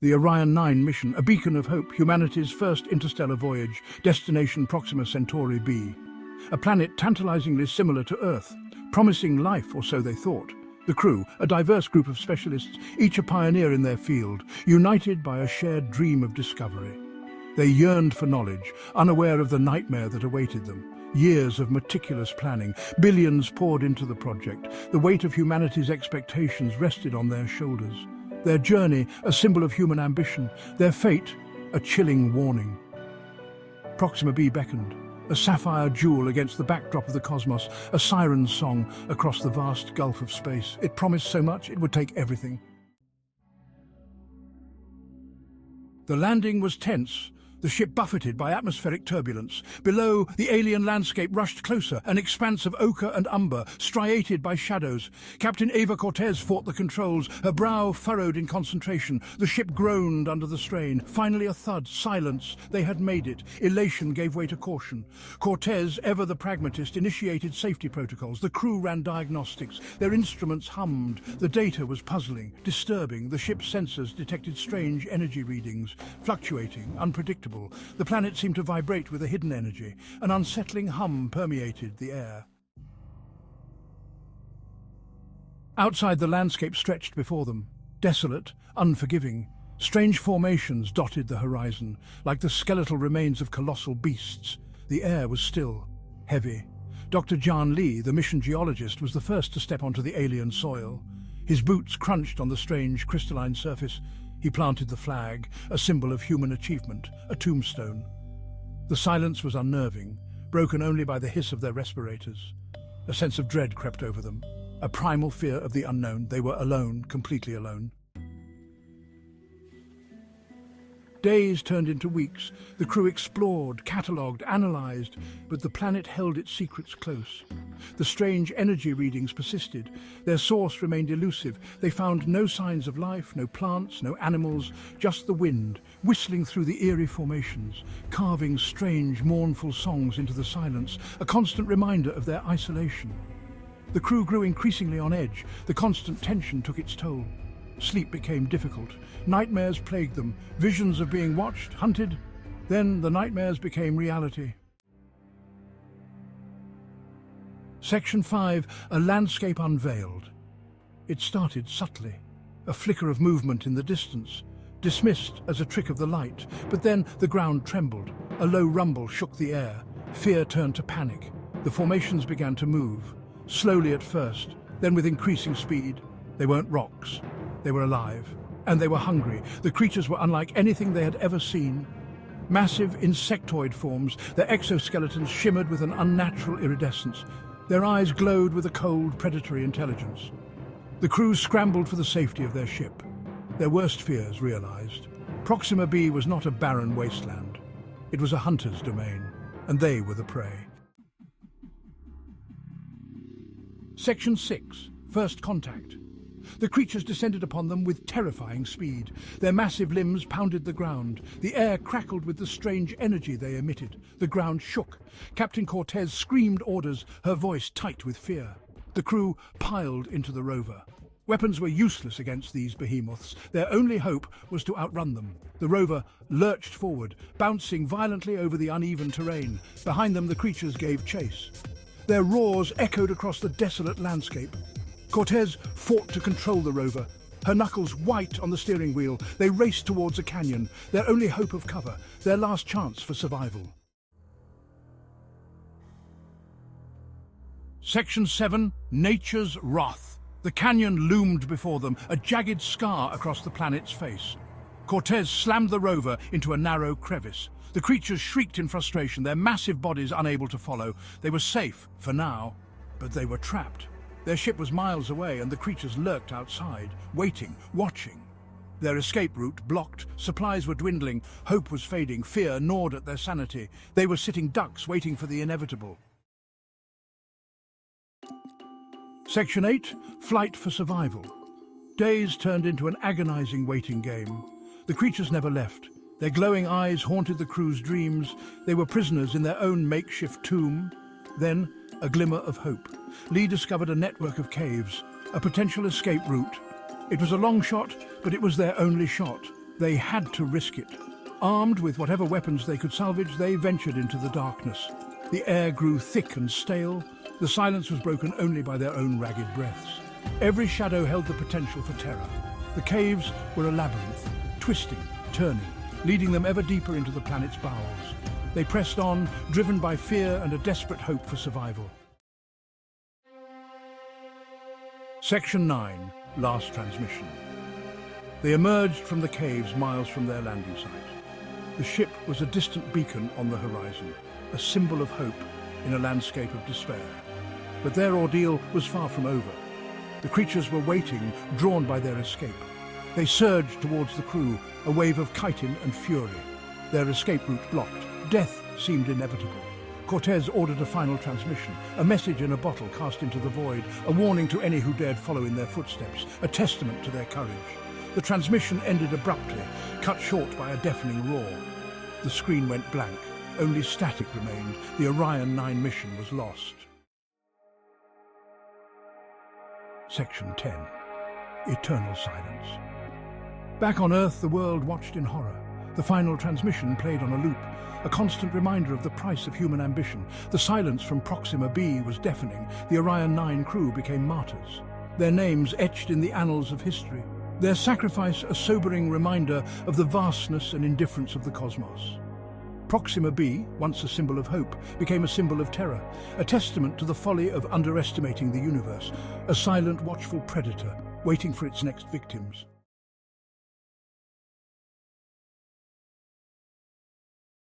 The Orion 9 mission, a beacon of hope, humanity's first interstellar voyage, destination Proxima Centauri b, a planet tantalizingly similar to Earth, promising life, or so they thought. The crew, a diverse group of specialists, each a pioneer in their field, united by a shared dream of discovery. They yearned for knowledge, unaware of the nightmare that awaited them. Years of meticulous planning, billions poured into the project. The weight of humanity's expectations rested on their shoulders. Their journey, a symbol of human ambition. Their fate, a chilling warning. Proxima-B beckoned, a sapphire jewel against the backdrop of the cosmos, a siren's song across the vast gulf of space. It promised so much, it would take everything. The landing was tense. The ship buffeted by atmospheric turbulence. Below, the alien landscape rushed closer, an expanse of ochre and umber, striated by shadows. Captain Ava Cortez fought the controls, her brow furrowed in concentration. The ship groaned under the strain. Finally a thud, silence. They had made it. Elation gave way to caution. Cortez, ever the pragmatist, initiated safety protocols. The crew ran diagnostics. Their instruments hummed. The data was puzzling, disturbing. The ship's sensors detected strange energy readings, fluctuating, unpredictable. The planet seemed to vibrate with a hidden energy. An unsettling hum permeated the air. Outside, the landscape stretched before them, desolate, unforgiving. Strange formations dotted the horizon, like the skeletal remains of colossal beasts. The air was still, heavy. Dr. John Lee, the mission geologist, was the first to step onto the alien soil. His boots crunched on the strange crystalline surface. He planted the flag, a symbol of human achievement, a tombstone. The silence was unnerving, broken only by the hiss of their respirators. A sense of dread crept over them, a primal fear of the unknown. They were alone, completely alone. Days turned into weeks. The crew explored, catalogued, analyzed, but the planet held its secrets close. The strange energy readings persisted. Their source remained elusive. They found no signs of life, no plants, no animals, just the wind, whistling through the eerie formations, carving strange, mournful songs into the silence, a constant reminder of their isolation. The crew grew increasingly on edge. The constant tension took its toll. Sleep became difficult. Nightmares plagued them, visions of being watched, hunted. Then the nightmares became reality. Section 5, a landscape unveiled. It started subtly, a flicker of movement in the distance, dismissed as a trick of the light. But then the ground trembled. A low rumble shook the air. Fear turned to panic. The formations began to move, slowly at first, then with increasing speed. They weren't rocks. They were alive, and they were hungry. The creatures were unlike anything they had ever seen. Massive insectoid forms, their exoskeletons shimmered with an unnatural iridescence. Their eyes glowed with a cold, predatory intelligence. The crew scrambled for the safety of their ship. Their worst fears realized. Proxima-B was not a barren wasteland. It was a hunter's domain, and they were the prey. Section 6, First Contact. The creatures descended upon them with terrifying speed. Their massive limbs pounded the ground. The air crackled with the strange energy they emitted. The ground shook. Captain Cortez screamed orders, her voice tight with fear. The crew piled into the rover. Weapons were useless against these behemoths. Their only hope was to outrun them. The rover lurched forward, bouncing violently over the uneven terrain. Behind them, the creatures gave chase. Their roars echoed across the desolate landscape. Cortez fought to control the rover, her knuckles white on the steering wheel. They raced towards a canyon, their only hope of cover, their last chance for survival. Section 7, Nature's Wrath. The canyon loomed before them, a jagged scar across the planet's face. Cortez slammed the rover into a narrow crevice. The creatures shrieked in frustration, their massive bodies unable to follow. They were safe, for now, but they were trapped. Their ship was miles away, and the creatures lurked outside, waiting, watching. Their escape route blocked, supplies were dwindling, hope was fading, fear gnawed at their sanity. They were sitting ducks, waiting for the inevitable. Section 8, Flight for Survival. Days turned into an agonizing waiting game. The creatures never left. Their glowing eyes haunted the crew's dreams. They were prisoners in their own makeshift tomb. Then, a glimmer of hope. Lee discovered a network of caves, a potential escape route. It was a long shot, but it was their only shot. They had to risk it. Armed with whatever weapons they could salvage, they ventured into the darkness. The air grew thick and stale. The silence was broken only by their own ragged breaths. Every shadow held the potential for terror. The caves were a labyrinth, twisting, turning, leading them ever deeper into the planet's bowels. They pressed on, driven by fear and a desperate hope for survival. Section 9, Last Transmission. They emerged from the caves miles from their landing site. The ship was a distant beacon on the horizon, a symbol of hope in a landscape of despair. But their ordeal was far from over. The creatures were waiting, drawn by their escape. They surged towards the crew, a wave of chitin and fury. Their escape route blocked. Death seemed inevitable. Cortez ordered a final transmission, a message in a bottle cast into the void, a warning to any who dared follow in their footsteps, a testament to their courage. The transmission ended abruptly, cut short by a deafening roar. The screen went blank. Only static remained. The Orion 9 mission was lost. Section 10. Eternal silence. Back on Earth, the world watched in horror. The final transmission played on a loop, a constant reminder of the price of human ambition. The silence from Proxima-B was deafening. The Orion 9 crew became martyrs, their names etched in the annals of history. Their sacrifice a sobering reminder of the vastness and indifference of the cosmos. Proxima-B, once a symbol of hope, became a symbol of terror, a testament to the folly of underestimating the universe, a silent, watchful predator waiting for its next victims.